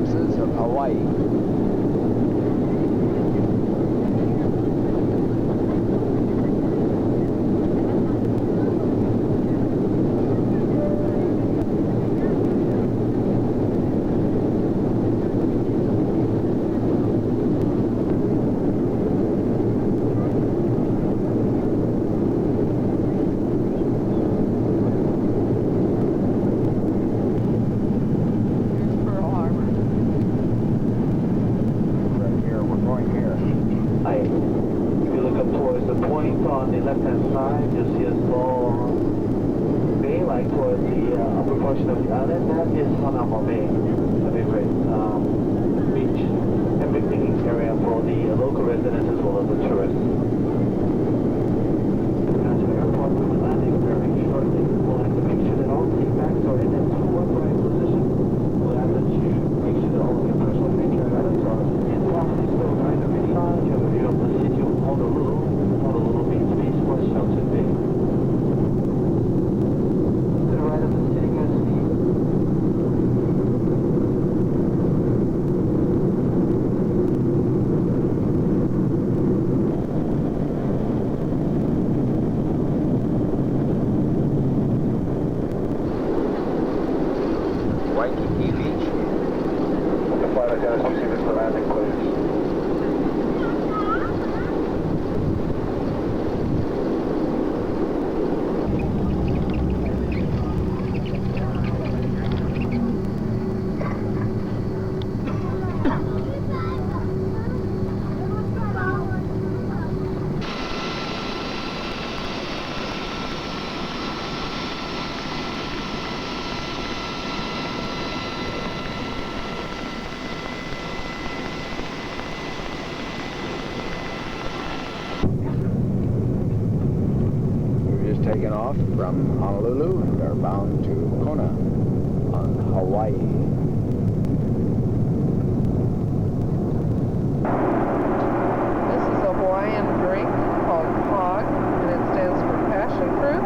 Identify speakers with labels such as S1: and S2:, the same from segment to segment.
S1: Houses of Hawaii. Waikiki Beach.
S2: The flight attendants will see this for landing, please.
S1: Taken off from Honolulu and are bound to Kona on Hawaii.
S3: This is a Hawaiian drink called Hog, and it stands for passion fruit,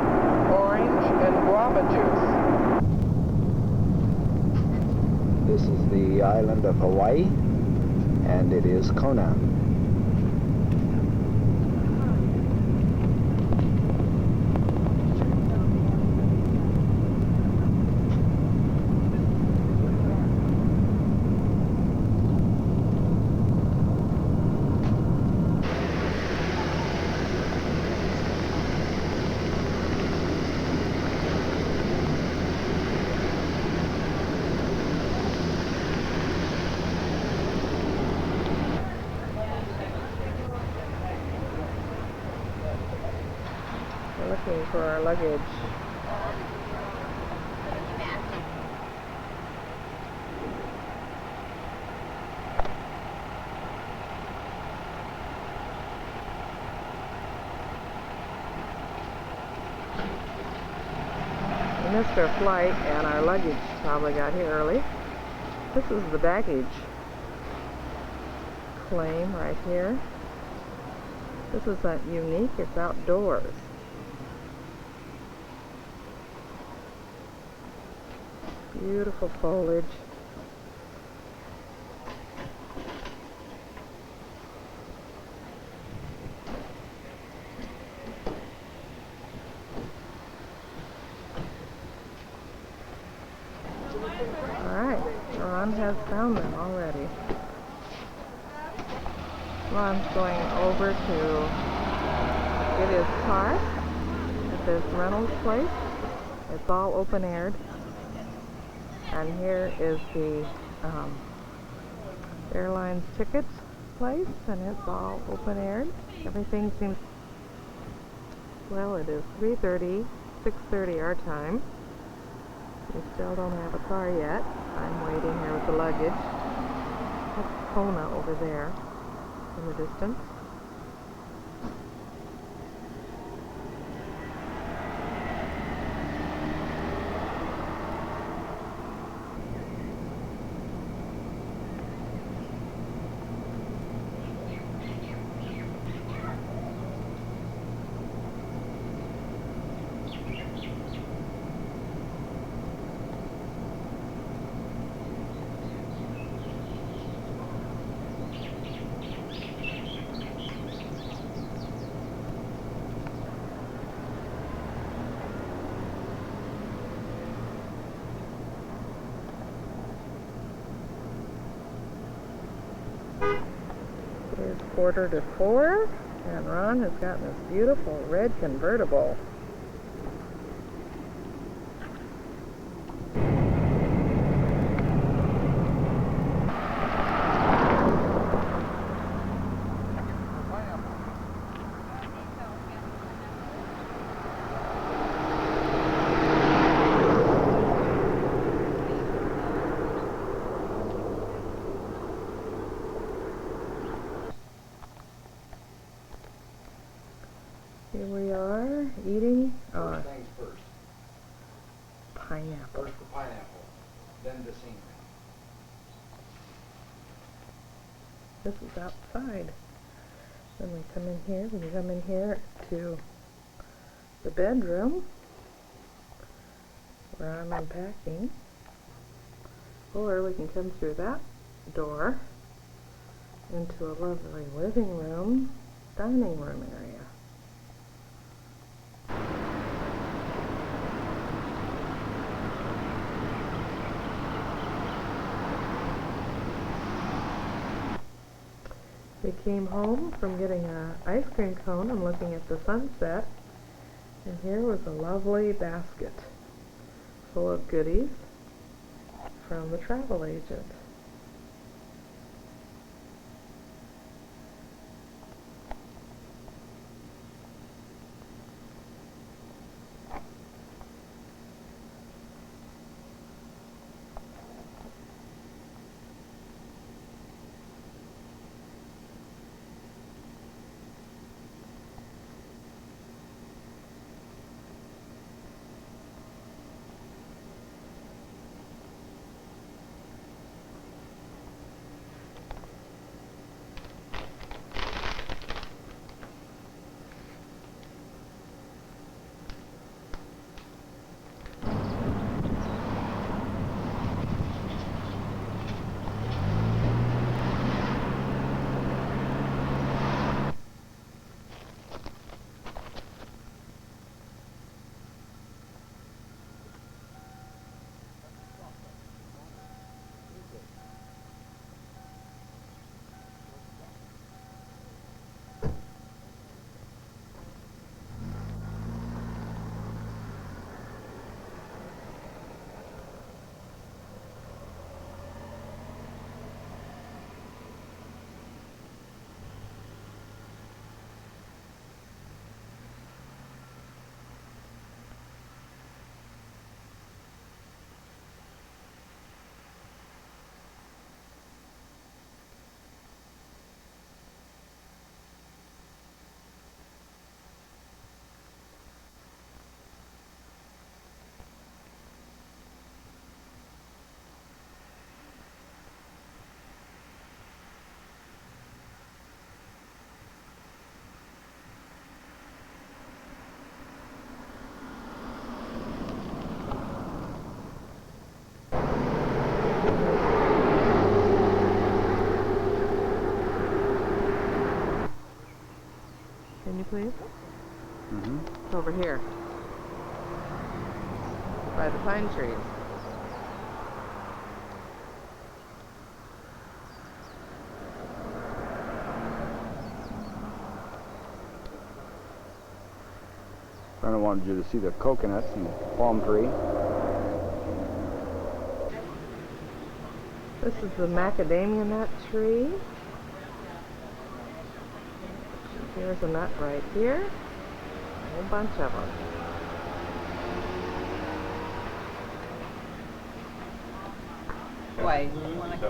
S3: orange, and guava juice.
S1: This is the island of Hawaii, and it is Kona.
S3: We're looking for our luggage. We missed our flight and our luggage probably got here early. This is the baggage claim right here. This is unique, it's outdoors. Beautiful foliage. Alright, Ron has found them already. Ron's going over to get his car at this Reynolds place. It's all open-aired. And here is the airline's ticket place, and it's all open-aired. Everything seems... Well, it is 3:30, 6:30 our time. We still don't have a car yet. I'm waiting here with the luggage. That's Kona over there in the distance. 3:45, and Ron has gotten this beautiful red convertible. Here we are eating
S1: First things first.
S3: pineapple.
S1: First the pineapple, then the scenery.
S3: This is outside. Then we come in here to the bedroom where I'm unpacking. Or we can come through that door into a lovely living room, dining room area. We came home from getting an ice cream cone and looking at the sunset, and here was a lovely basket full of goodies from the travel agent. Can you please? It's over here, by the pine trees.
S1: I wanted you to see the coconuts and the palm tree.
S3: This is the macadamia nut tree. Here's a nut right here. A whole bunch of them.
S4: Why? You want to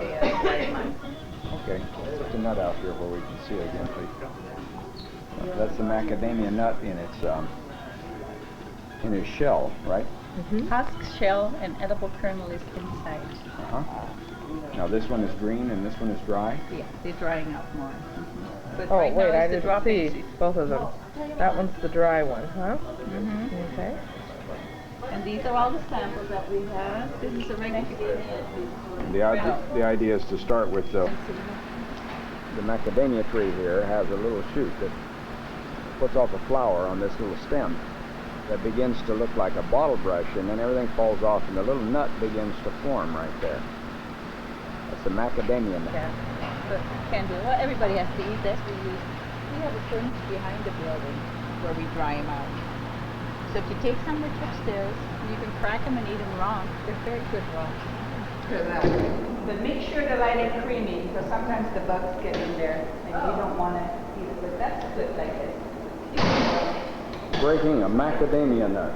S1: Okay, let's put the nut out here where we can see it again, please. That's the macadamia nut in its shell, right?
S4: Husk, shell, and edible kernel is inside.
S1: Now this one is green and this one is dry.
S4: Yeah, they're drying out more. But
S3: Oh,
S4: right
S3: wait,
S4: now
S3: I
S4: is the
S3: didn't
S4: dropping
S3: see
S4: season.
S3: both of them. That one's the dry one, huh? Okay.
S4: And these are all the samples that we have. This is a regular.
S1: The idea is to start with the macadamia tree here has a little shoot that puts off a flower on this little stem that begins to look like a bottle brush, and then everything falls off and the little nut begins to form right there. That's the macadamia nut.
S4: Yeah. but can't do it. Well, everybody has to eat. That's what we use. We have a furnace behind the building where we dry them out. So if you take some with you upstairs, you can crack them and eat them raw. They're very good raw. But make sure to light it creamy because sometimes the bugs get in there and you don't want to eat it. But that's good like this.
S1: Breaking a macadamia nut.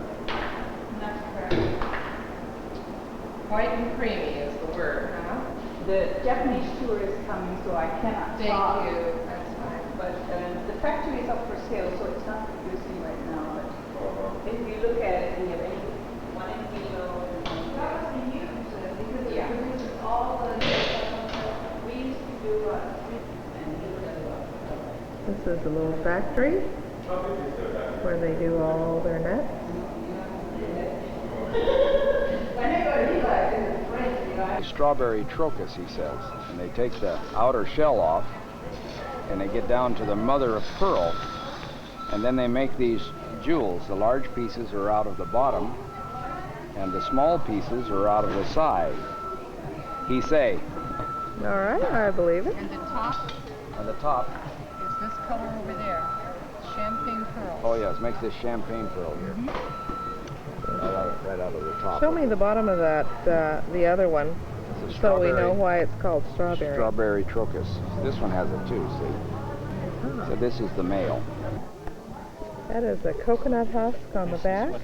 S5: White and creamy is the word, huh?
S4: The Japanese tour is coming, so I cannot
S5: Thank
S4: talk.
S5: you. That's fine.
S4: But the factory is up for sale, so it's not producing right now. But if you look at it, we have one in Kilo. That was in use because it produces all the we used to do
S3: This is a little factory where they do all their nuts.
S4: when I go to Levi's in the spring, you know,
S1: Strawberry trochus, he says. And they take the outer shell off and they get down to the mother of pearl. And then they make these jewels. The large pieces are out of the bottom and the small pieces are out of the side. He say.
S3: All right, I believe it.
S5: And the top
S1: On the top.
S5: is this color over there. Champagne pearl.
S1: Oh yes, makes this champagne pearl here. Right out of the top.
S3: Show me the bottom of that, the other one,
S1: It's a
S3: so we
S1: strawberry-
S3: know why it's called strawberry.
S1: Strawberry trochus. This one has it too, see? So this is the male.
S3: That is a coconut husk on the back,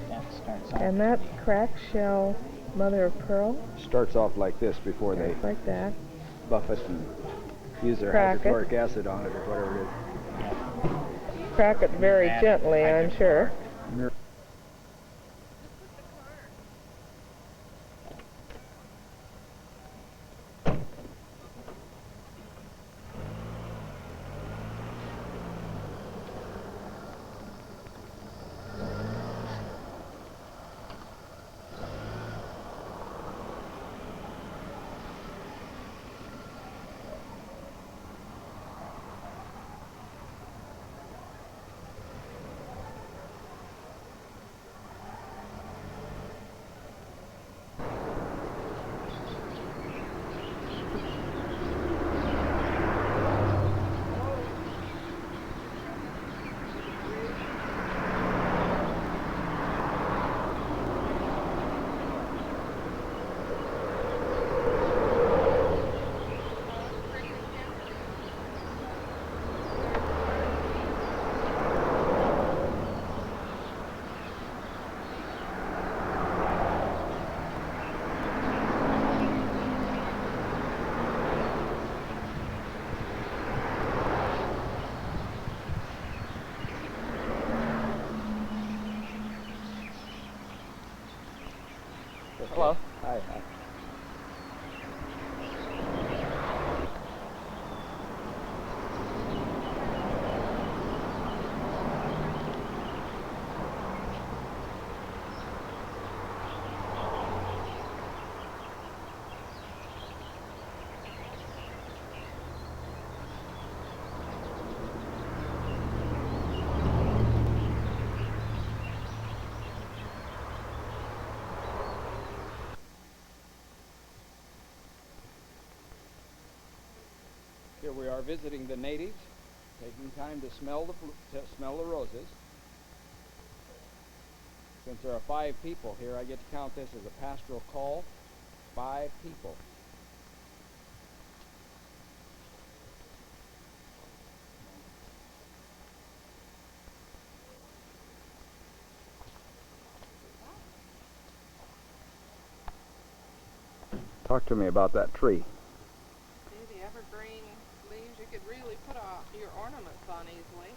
S3: and that's cracked shell mother of pearl,
S1: Starts off like this before they
S3: just like that.
S1: buff it and use their
S3: Crack it.
S1: hydrochloric acid on it or whatever it is.
S3: Crack it very gently, I'm sure.
S1: Hello. Hi. Here we are visiting the natives, taking time to smell the roses. Since there are 5 people here, I get to count this as a pastoral call. 5 people. Talk to me about that tree.
S5: See, the evergreen leaves you could really put your ornaments on easily.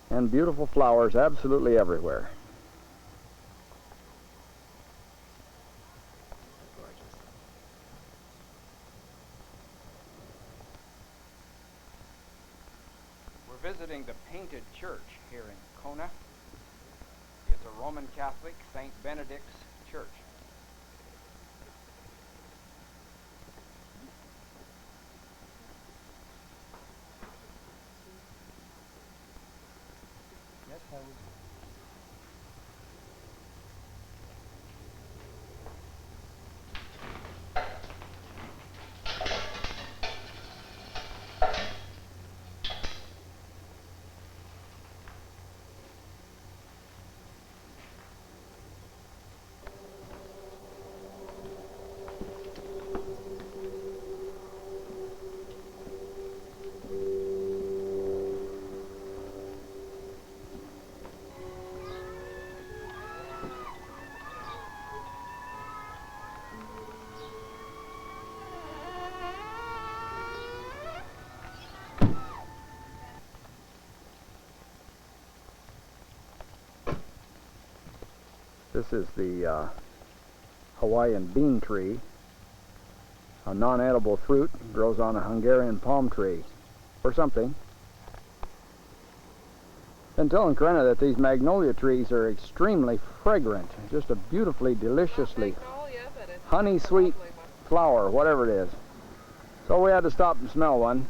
S1: And beautiful flowers absolutely everywhere.
S5: Gorgeous.
S1: We're visiting the Painted Church here in Kona. It's a Roman Catholic St. Benedict's church. This is the Hawaiian bean tree, a non-edible fruit, grows on a Hungarian palm tree, or something. Been telling Corinna that these magnolia trees are extremely fragrant, just a beautifully, deliciously
S5: Magnolia, but it's
S1: honey
S5: a
S1: sweet
S5: lovely one.
S1: flower, whatever it is. So we had to stop and smell one,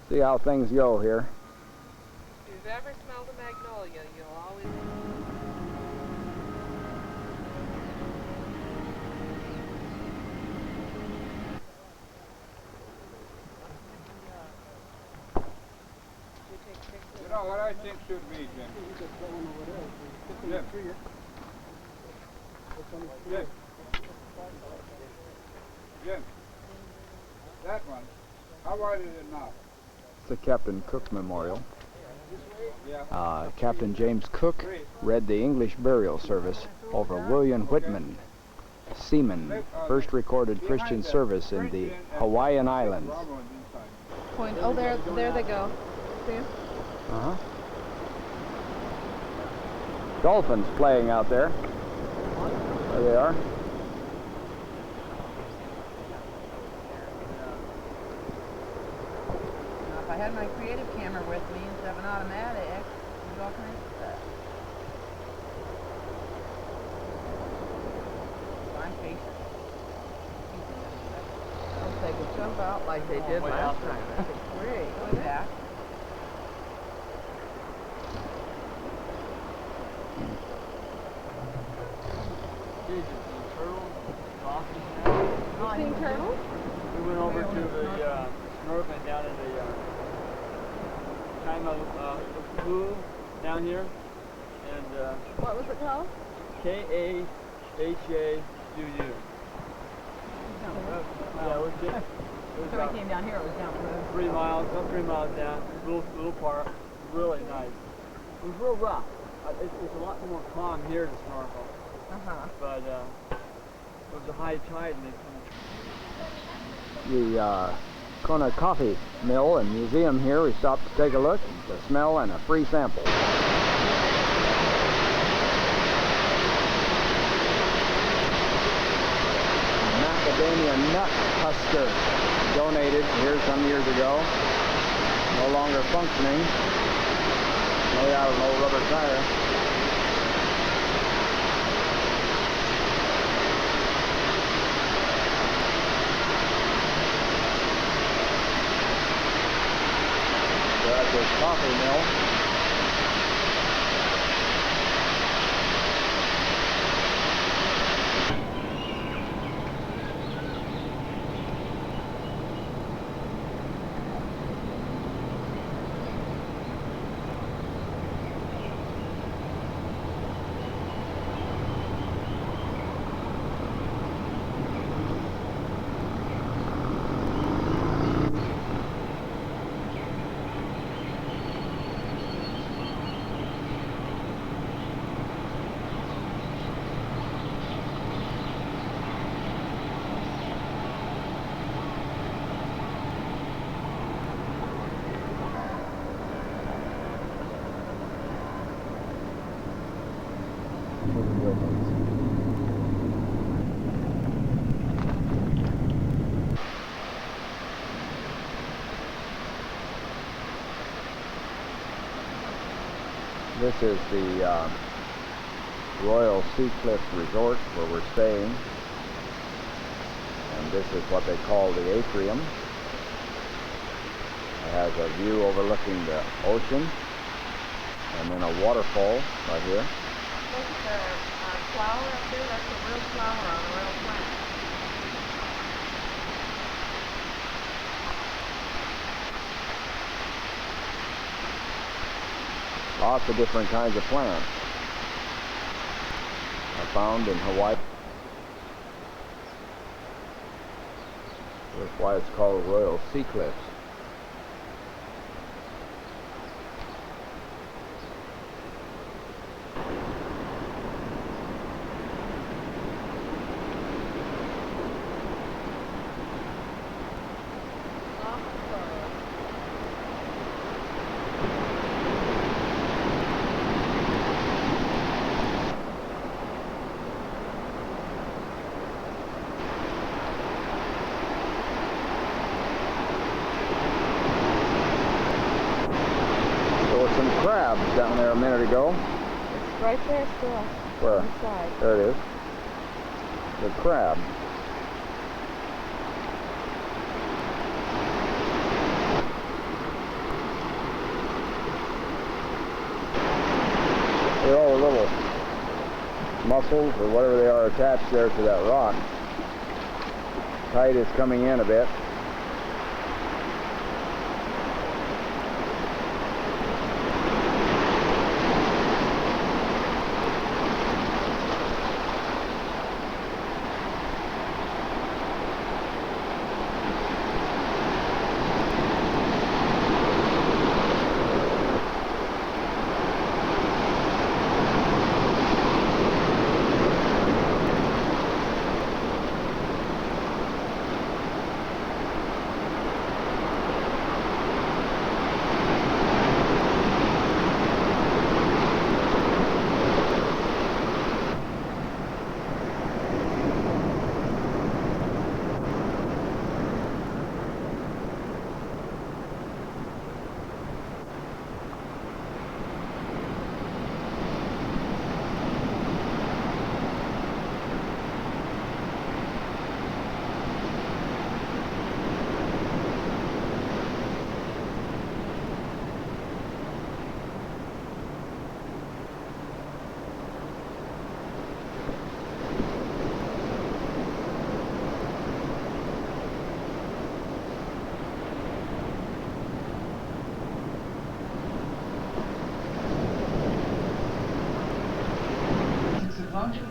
S1: see how things go here.
S5: If you've ever smelled a magnolia, you'll always...
S6: You know what I think should be, Jim? Jim. Jim. Jim. That one. How wide is it now?
S1: It's the Captain Cook Memorial.
S6: Yeah.
S1: Captain James Cook read the English burial service over William Whitman, seaman, first recorded Christian service in the Hawaiian Islands.
S5: Point. Oh, there they go. See 'em?
S1: Uh-huh. Dolphins playing out there. There they are.
S4: Now, if I had my creative camera with me instead of an automatic, I'd do all kinds of stuff. So I'm patient.
S3: If they could jump out like they did last time, that'd be great,
S4: Going
S3: wouldn't it?
S4: back.
S5: You seen turtles?
S7: We went over to the snorkeling down in the Kaimau down here, and
S5: What was it called?
S7: Kahau.
S4: Down the road.
S7: Yeah, it was just, it was
S4: So we
S7: about
S4: came down here, it was down the road.
S7: 3 miles, about 3 miles down, little park, really nice. It was real rough. It's a lot more calm here to snorkel, but it was a high tide and
S1: The Kona Coffee Mill and Museum here, we stopped to take a look, to smell, and a free sample. Macadamia nut husker, donated here some years ago, no longer functioning, made out of an old rubber tire. We're at this coffee mill. This is the Royal Sea Cliff Resort where we're staying, and this is what they call the atrium. It has a view overlooking the ocean and then a waterfall right here.
S3: Look at the flower up there, that's a real flower on a real plant.
S1: Lots of different kinds of plants are found in Hawaii. That's why it's called Royal Sea Cliffs. minute ago.
S3: It's right there still.
S1: Where?
S3: On the side.
S1: There it is. The crab. See all the little mussels or whatever they are attached there to that rock. Tide is coming in a bit.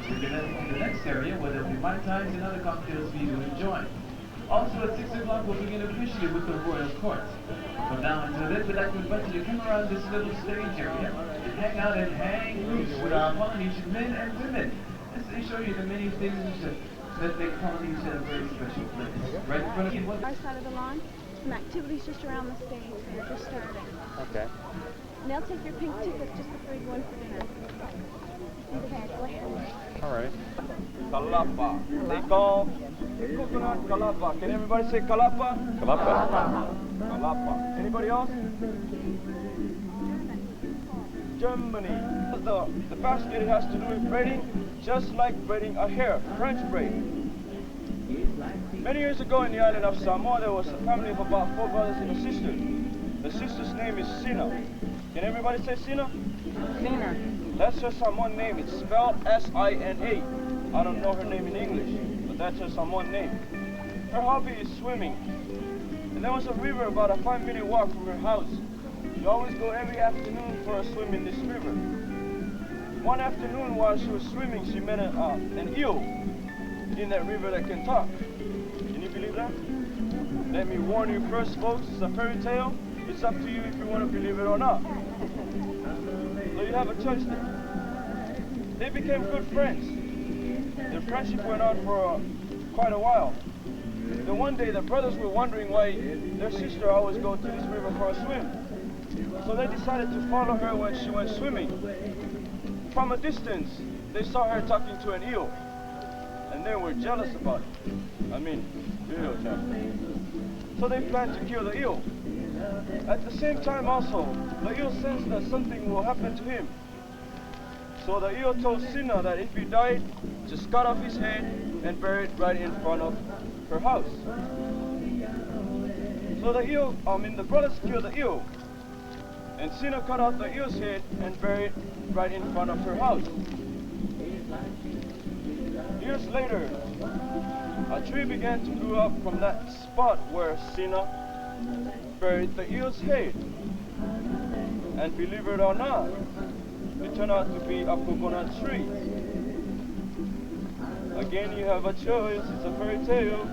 S8: We're going to the next area where there'll be Mai Tais and other cocktails for you to enjoy. Also at 6 o'clock we'll begin officially with the Royal Court. From now until then, we'd like to invite you to come around this little stage area and hang out and hang loose with our Polynesian men and women. As they show you the many things that make Polynesia a very special place. Right in front of you.
S9: Our side of the lawn, some activities just around the stage. We're just starting.
S1: Okay.
S9: And they'll take your pink tickets just before you go in for dinner.
S1: All right.
S2: Kalapa. They call coconut kalapa. Can everybody say kalapa?
S1: Kalapa.
S2: Kalapa. Anybody else? Germany. The basket has to do with braiding, just like braiding a hair, French braid. Many years ago in the island of Samoa, there was a family of about 4 brothers and a sister. The sister's name is Sina. Can everybody say Sina?
S4: Sina.
S2: That's her Samoan name. It's spelled S-I-N-A. I don't know her name in English, but that's her Samoan name. Her hobby is swimming. And there was a river about a 5-minute walk from her house. She always go every afternoon for a swim in this river. One afternoon while she was swimming, she met an eel in that river that can talk. Can you believe that? Let me warn you first, folks, it's a fairy tale. It's up to you if you want to believe it or not. So you have a choice there. They became good friends. Their friendship went on for quite a while. Then one day the brothers were wondering why their sister always go to this river for a swim. So they decided to follow her when she went swimming. From a distance, they saw her talking to an eel. And they were jealous about it. I mean, eel jealous. So they planned to kill the eel. At the same time also, the eel sensed that something will happen to him. So the eel told Sina that if he died, just cut off his head and bury it right in front of her house. So the brothers killed the eel. And Sina cut out the eel's head and buried it right in front of her house. Years later, a tree began to grow up from that spot where Sina buried the eel's head. And believe it or not, it turned out to be a coconut tree. Again, you have a choice. It's a fairy tale.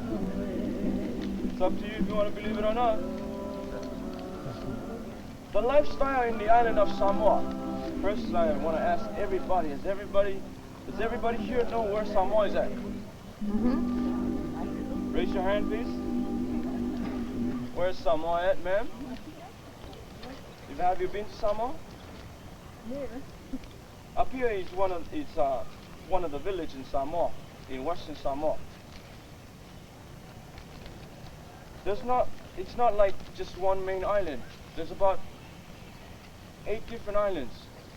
S2: It's up to you if you want to believe it or not. The lifestyle in the island of Samoa. First, I want to ask everybody, does everybody here know where Samoa is at?
S3: Mm-hmm.
S2: Raise your hand, please. Where's Samoa at, ma'am? Have you been to Samoa?
S9: Here.
S2: Up here is one of the villages in Samoa, in Western Samoa. It's not like just one main island. There's about 8 different islands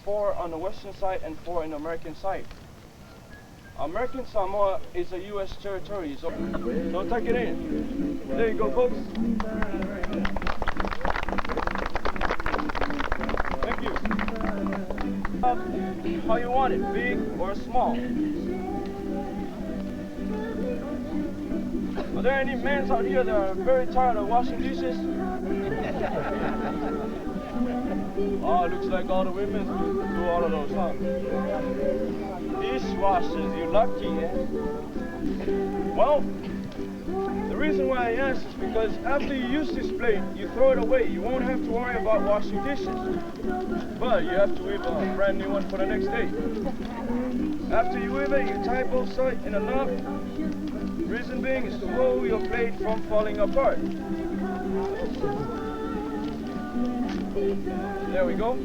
S2: 4 on the western side and 4 on the American side. American Samoa is a U.S. territory, so don't take it in. There you go, folks. Thank you. How you want it, big or small? Are there any men out here that are very tired of washing dishes? Oh, it looks like all the women do all of those, huh? Dishwashers, you're lucky, eh? Well, the reason why I ask is because after you use this plate, you throw it away. You won't have to worry about washing dishes. But you have to weave a brand new one for the next day. After you weave it, you tie both sides in a knot. Reason being is to hold your plate from falling apart. There we go.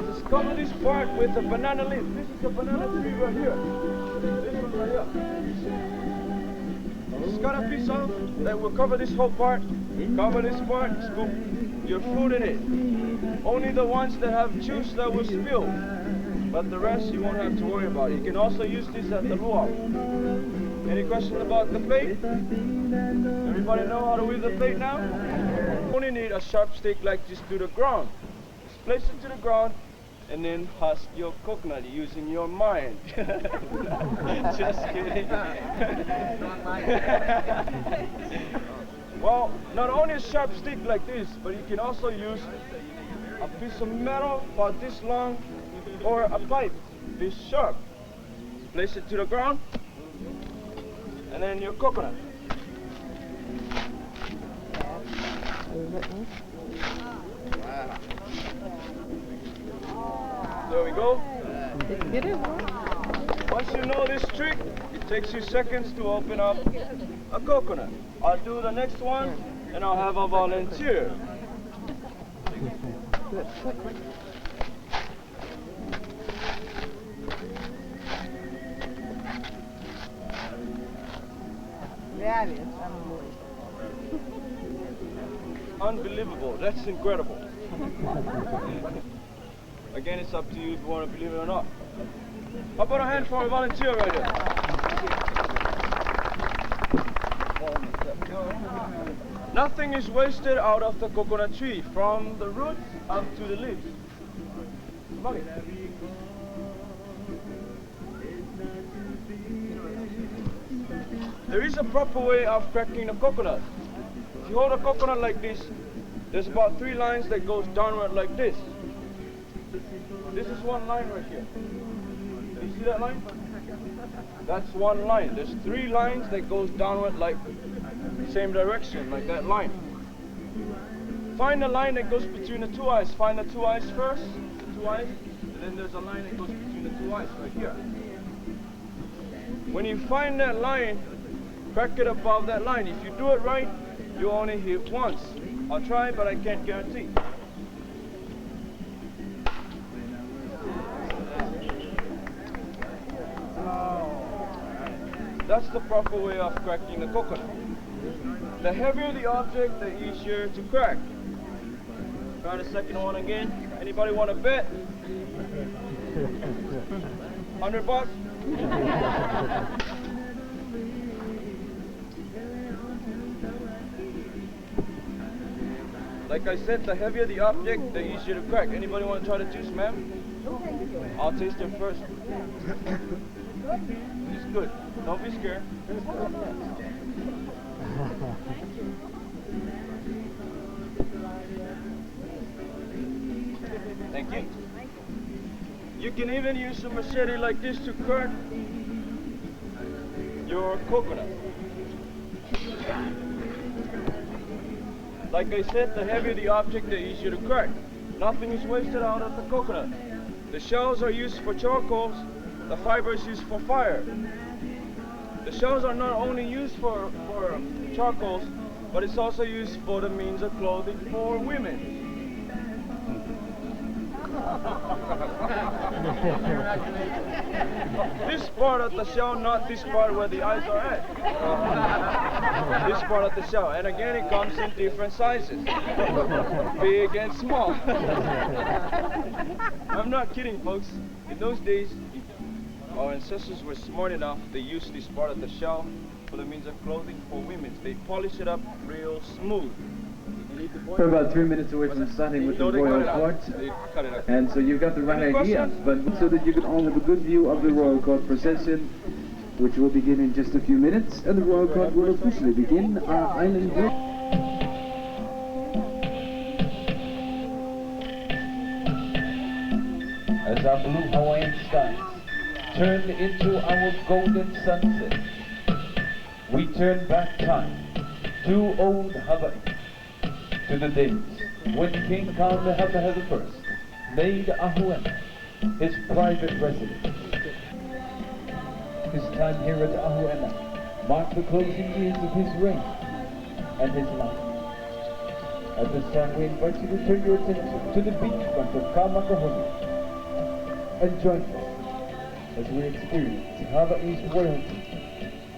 S2: Just cover this part with a banana leaf. This is a banana tree right here. This one right here. Just cut a piece off that will cover this whole part. Cover this part, scoop your fruit in it. Only the ones that have juice that will spill. But the rest you won't have to worry about. You can also use this at the luau. Any questions about the plate? Everybody know how to weave the plate now? You only need a sharp stick like this to the ground. Just place it to the ground and then husk your coconut using your mind. Just kidding. Well, not only a sharp stick like this, but you can also use a piece of metal about this long or a pipe this sharp. Place it to the ground and then your coconut. There we go. Once you know this trick, it takes you seconds to open up a coconut. I'll do the next one and I'll have a volunteer.
S4: That is unbelievable.
S2: Unbelievable. That's incredible. Again, it's up to you if you want to believe it or not. How about a hand for a volunteer right here? Nothing is wasted out of the coconut tree, from the roots up to the leaves. Okay. There is a proper way of cracking the coconut. If you hold a coconut like this, there's about 3 lines that goes downward like this. This is one line right here. Do you see that line? That's one line. There's 3 lines that goes downward like same direction, like that line. Find the line that goes between the 2 eyes. Find the 2 eyes first, the 2 eyes, and then there's a line that goes between the 2 eyes right here. When you find that line, crack it above that line. If you do it right, you only hit once. I'll try, but I can't guarantee. That's the proper way of cracking the coconut. The heavier the object, the easier to crack. Try the second one again. Anybody want to bet? $100? Like I said, the heavier the object, the easier to crack. Anybody want to try the juice, ma'am? I'll taste it first. It's good. Don't be scared. Thank you. You can even use a machete like this to crack your coconut. Like I said, the heavier the object, the easier to crack. Nothing is wasted out of the coconut. The shells are used for charcoals, the fiber is used for fire. The shells are not only used for charcoals, but it's also used for the means of clothing for women. This part of the shell, not this part where the eyes are at. This part of the shell. And again, it comes in different sizes. Big and small. I'm not kidding, folks. In those days, our ancestors were smart enough. They used this part of the shell for the means of clothing for women. They polish it up real smooth.
S8: We're about 3 minutes away from starting with the royal court, and so you got the right idea, but so that you can all have a good view of the royal court procession, which will begin in just a few minutes, and the royal court will officially begin our island route. As our blue Hawaiian skies turn into our golden sunset, we turn back time to old Hawaii, to the days when King Kamehameha I made Ahuena his private residence. His time here at Ahuena marked the closing years of his reign and his life. At this time, we invite you to turn your attention to the beachfront of Kamakahoni and join us as we experience Hawaii's royalty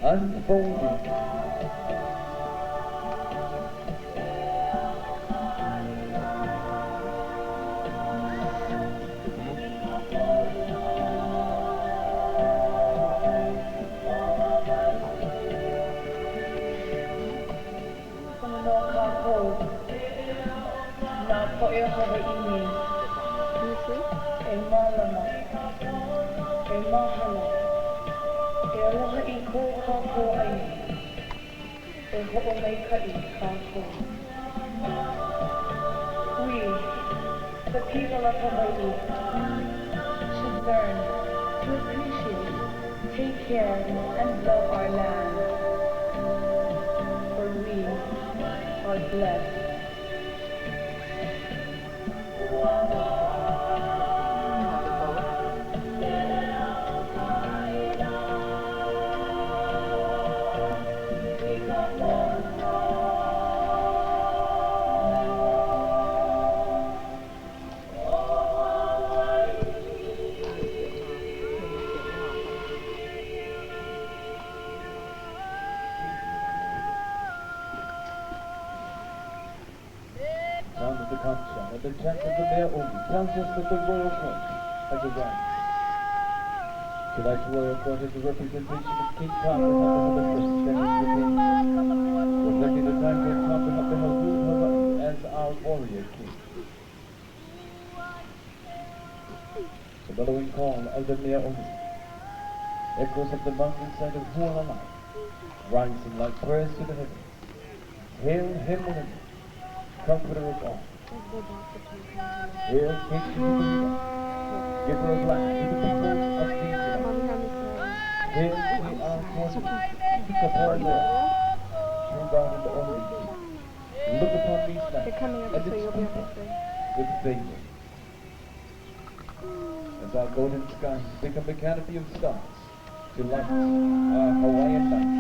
S8: unfolding.
S10: We, the people of Hawaii, should learn to appreciate, take care, and love our land, for we are blessed.
S8: Sound of the conch shell and the chant of the Mea Omi tells us that the royal court has arrived. Tonight's royal court is a representation of King Kamehameha I and his remains, reflecting the time when Kamehameha ruled Hawaii as our warrior king. The bellowing call of the Mea Omi echoes of the mountainside of Hualalai, rising like prayers to the heavens. Hail him, comforter of all. Hail King Kukuhina, giver of life to the people of these lands. Hail we are fortunate, Kapar Lord, true God and only King. Look upon these lands and its people with favor. As our golden skies become a canopy of stars to light our Hawaiian night,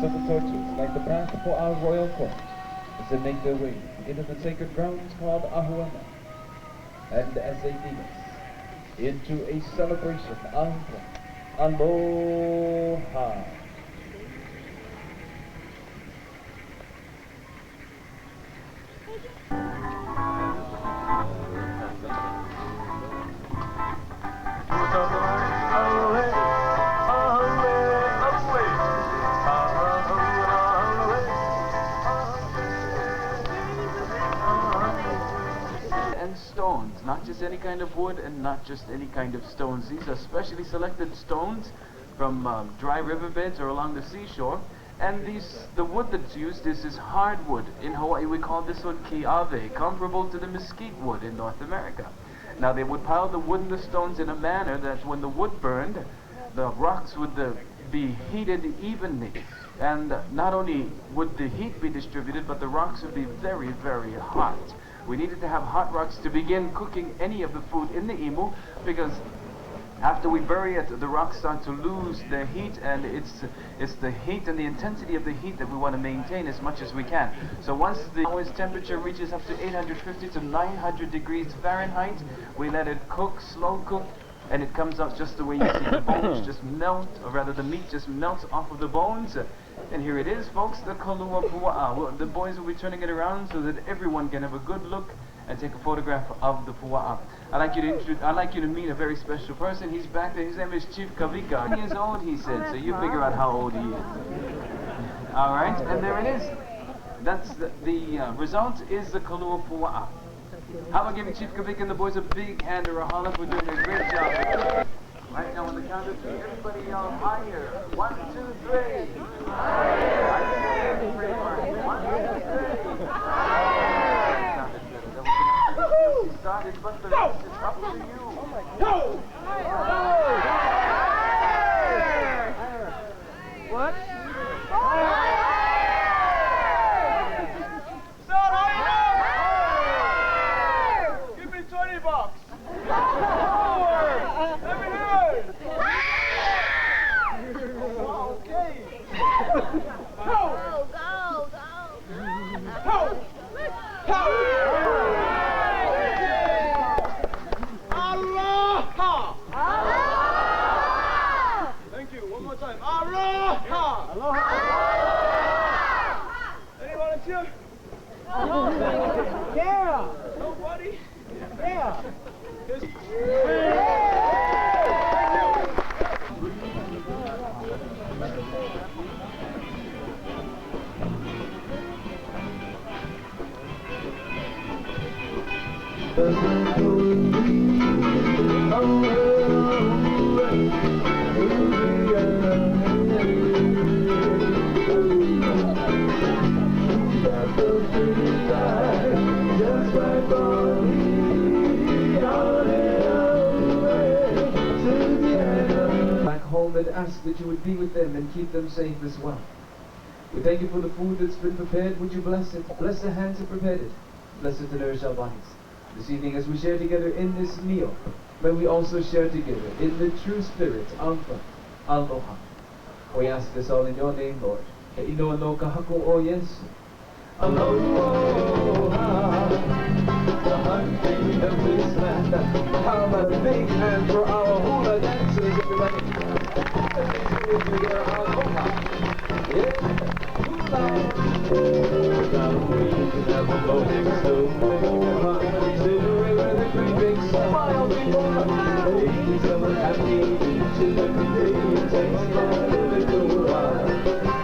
S8: so the torches light the path for our royal court as they make their way into the sacred grounds called Ahuena, and as they lead us into a celebration of Aloha.
S11: And stones, not just any kind of wood and not just any kind of stones. These are specially selected stones from dry riverbeds or along the seashore. And the wood that's used is this hardwood. In Hawaii we call this wood ki'ave, comparable to the mesquite wood in North America. Now they would pile the wood and the stones in a manner that when the wood burned, the rocks would be heated evenly. And not only would the heat be distributed, but the rocks would be very, very hot. We needed to have hot rocks to begin cooking any of the food in the imu, because After we bury it, the rocks start to lose their heat, and it's the heat and the intensity of the heat that we want to maintain as much as we can. So once the temperature reaches up to 850 to 900 degrees Fahrenheit, we let it cook, slow cook, and it comes out just the way you see. The bones just melt, or rather the meat just melts off of the bones. And here it is, folks, the Kalua Pua'a. Well, the boys will be turning it around so that everyone can have a good look and take a photograph of the Pua'a. I'd like you to meet a very special person. He's back there. His name is Chief Kavika. He is old, he said, so you figure out how old he is. All right, and there it is. That's the result is the Kalua Pua'a. How about giving Chief Kavika and the boys a big hand or a holler for doing a great job. Right now on the count of three, everybody yell higher. 1, 2, 3. Higher. 1, 2, 3. Started, but the rest is up to you.
S2: Go!
S3: What?
S2: Give me $20. Let me hear it. Okay. Go! Go! Go! Thank you. One more time. Aloha! Aloha! Any volunteer?
S7: Yeah!
S2: Nobody?
S7: Yeah!
S2: Thank you.
S12: Back home and ask that you would be with them and keep them safe as well. We thank you for the food that's been prepared. Would you bless it? Bless the hands that prepared it. Bless it to nourish our bodies. This evening as we share together in this meal, may we also share together in the true spirit of aloha. We ask this all in your name, Lord. Ke inoa no kahako o Yesu. Aloha, the hunting of this land. How about a big hand for our hula dancers, everybody? With you there, aloha. Yeah. Now we can have a moment so to the river, the great big smile before my eyes. I'm happy each and every day. It takes a little while.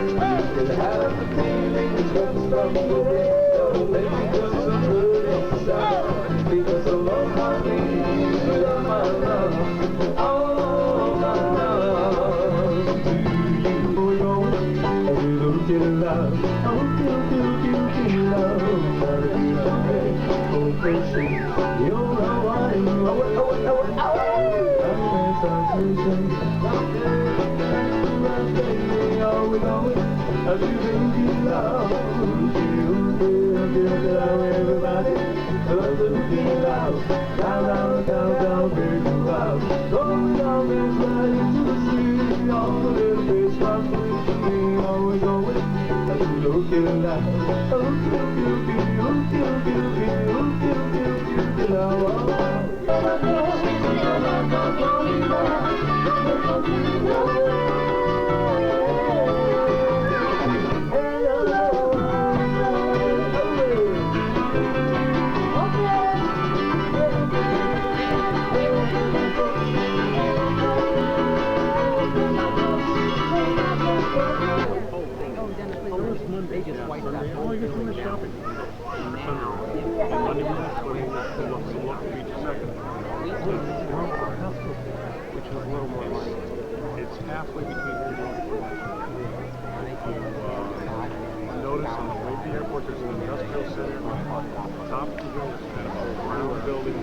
S12: You can have the feelings just from the window. Maybe just some good inside. Because aloha means you are my love. Oh, my love. To you, we're going a little bit of love. Oh, do love. Oh, person, you're Hawaii. Are we going? A little bit of love. Everybody, a little bit of love. Down, big love. Going down this line into the sea. All the little bits from the tree. Are we going? A little bit of love.
S13: Which is a little more like it's halfway between here and notice on the way to the airport there's an industrial center on top of the building and a brown building.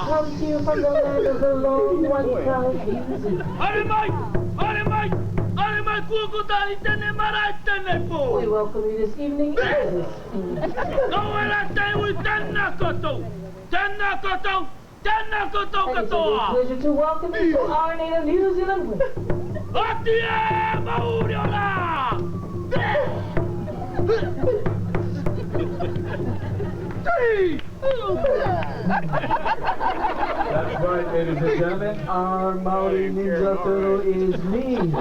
S10: Come to you from the land of the lone one cloud music. We welcome you this evening. It is a pleasure to welcome you to our native New Zealand winter.
S12: That's right, ladies and gentlemen. Our Maori Ninja Turtle is mean.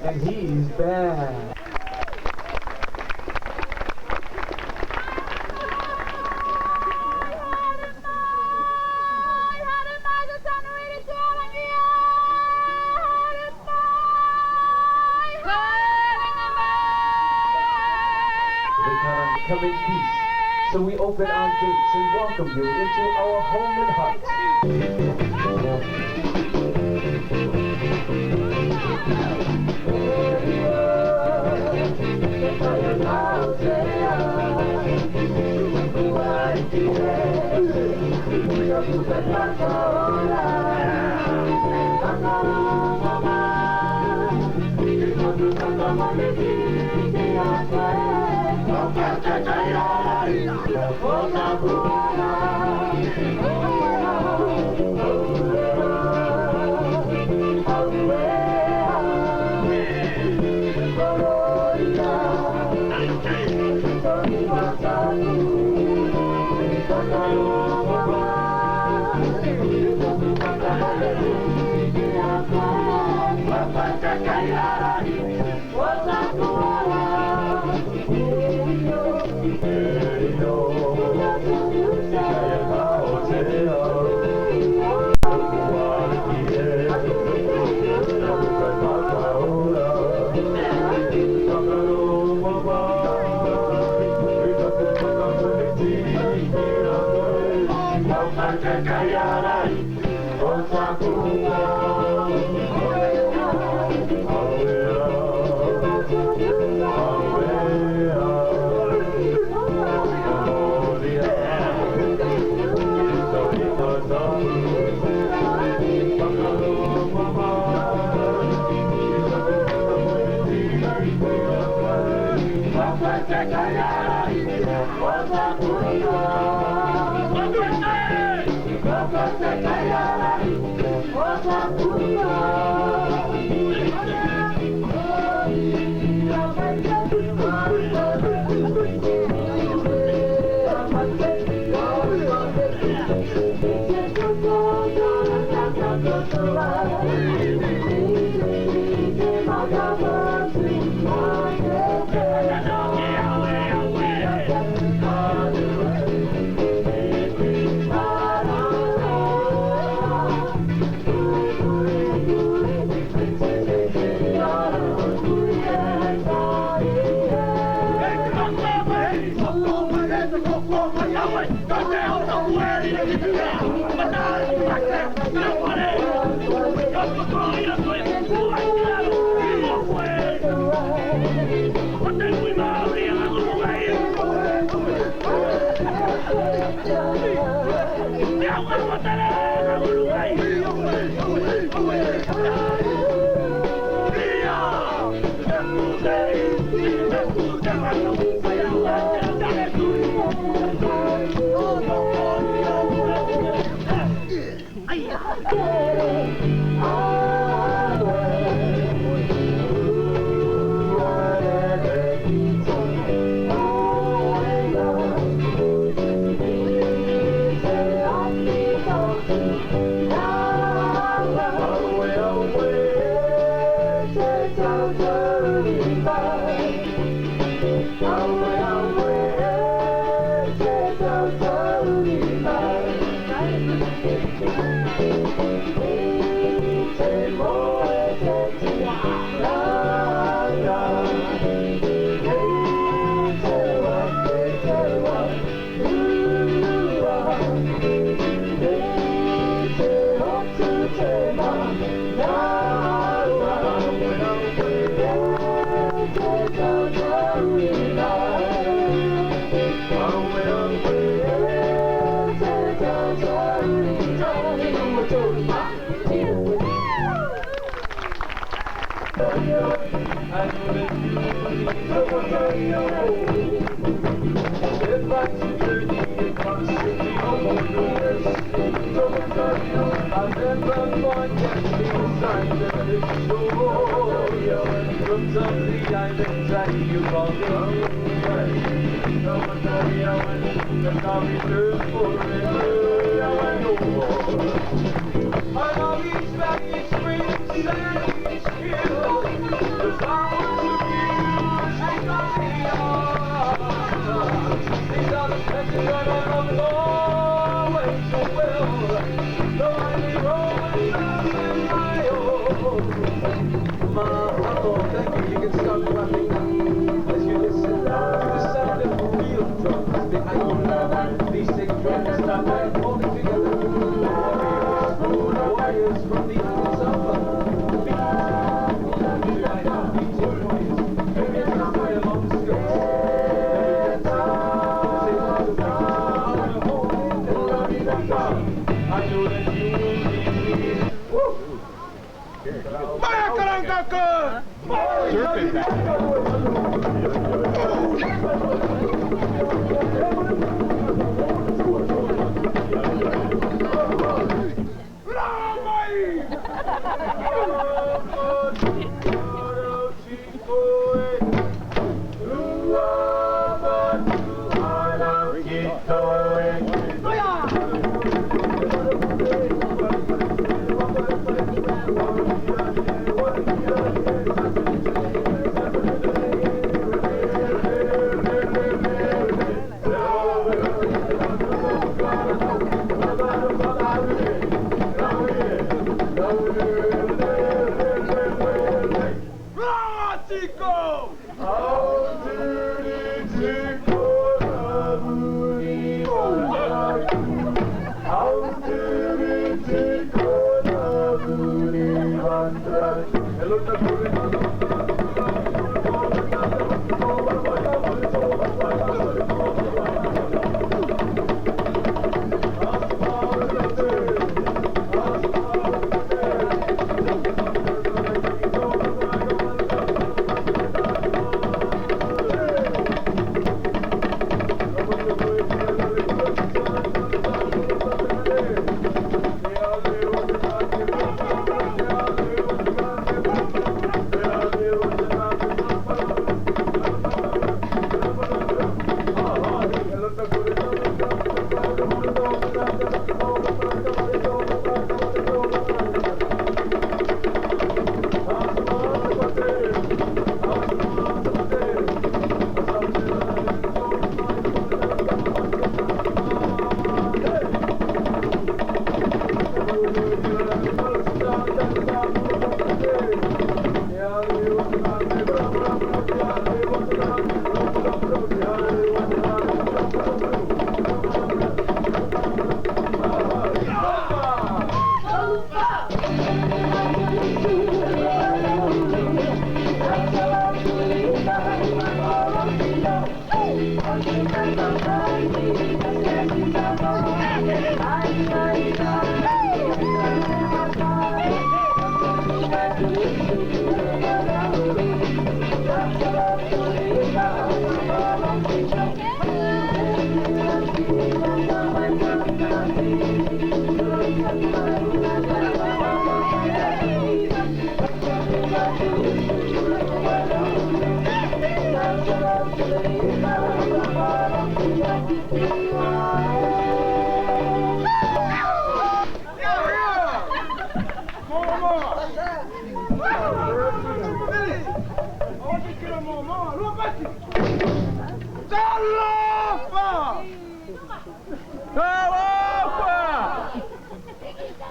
S12: And he's bad. Come in peace. So we open our gates and welcome you into our home and heart.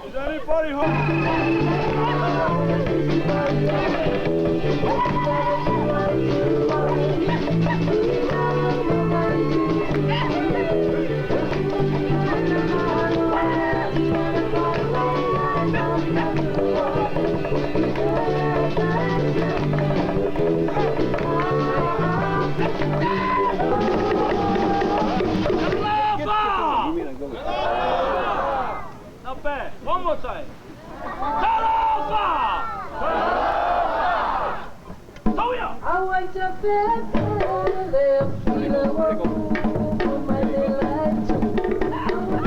S2: Is anybody Not bad. One more time.
S10: I want to feel the world, my delight. I want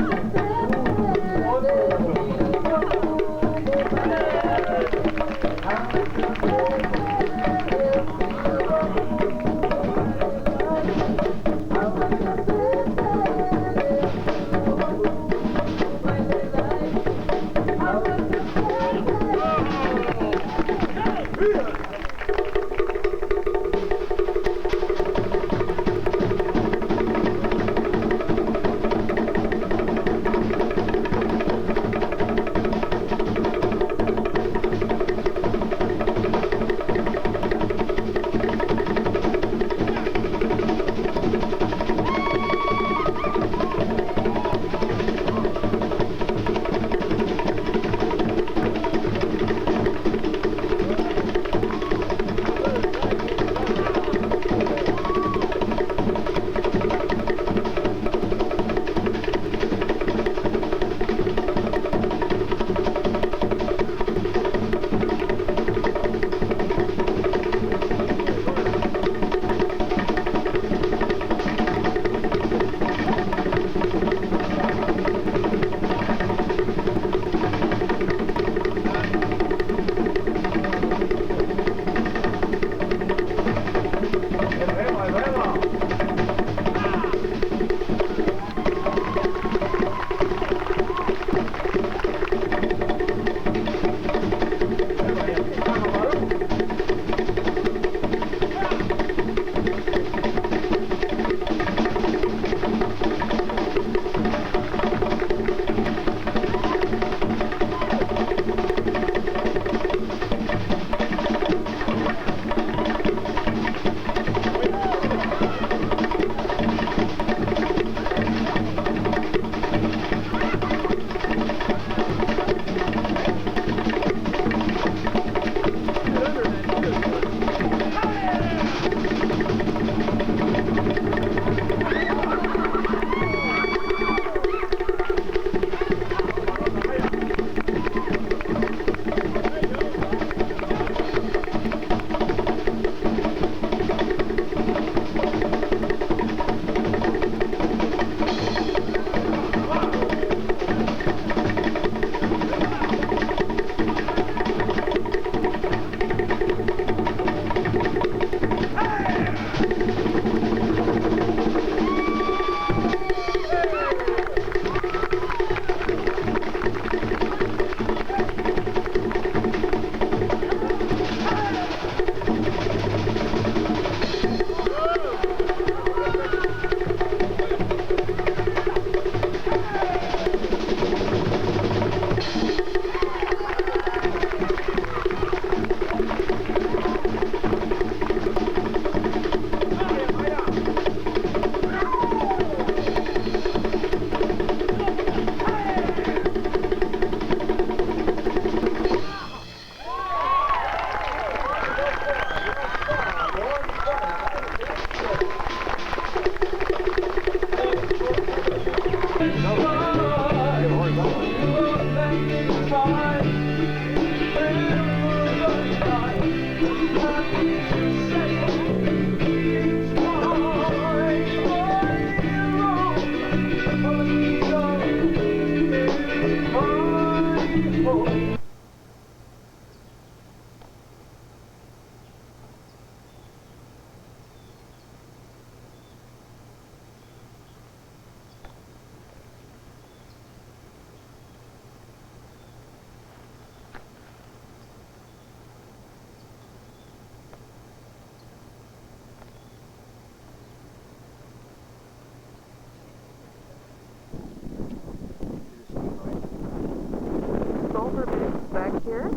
S3: here.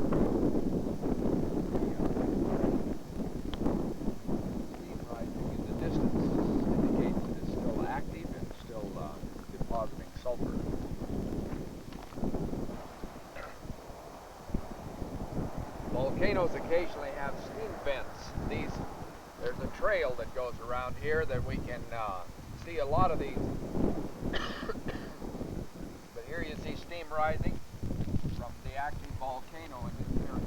S1: Steam rising in the distance indicates that it's still active and still depositing sulfur. Volcanoes occasionally have steam vents. There's a trail that goes around here that we can see a lot of these. But here you see steam rising from the the active volcano in this area.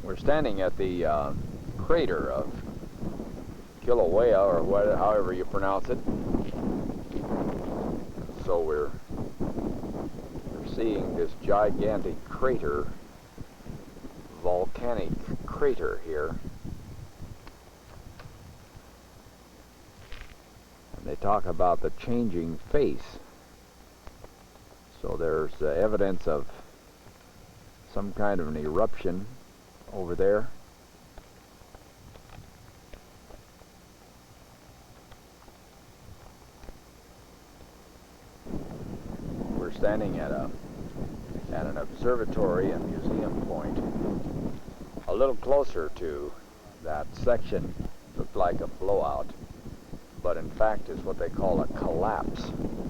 S1: We're standing at the crater of Kilauea, or however you pronounce it. So we're seeing this gigantic crater, volcanic crater here. And they talk about the changing face. So there's evidence of some kind of an eruption over there. We're standing at an observatory and museum point, a little closer to that section. Looked like a blowout, but in fact is what they call a collapse, and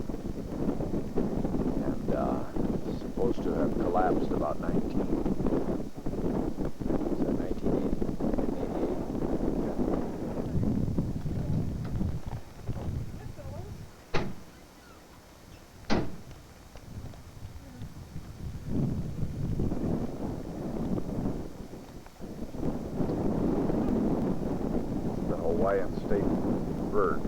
S1: it's supposed to have collapsed about 1988. The Hawaiian state bird.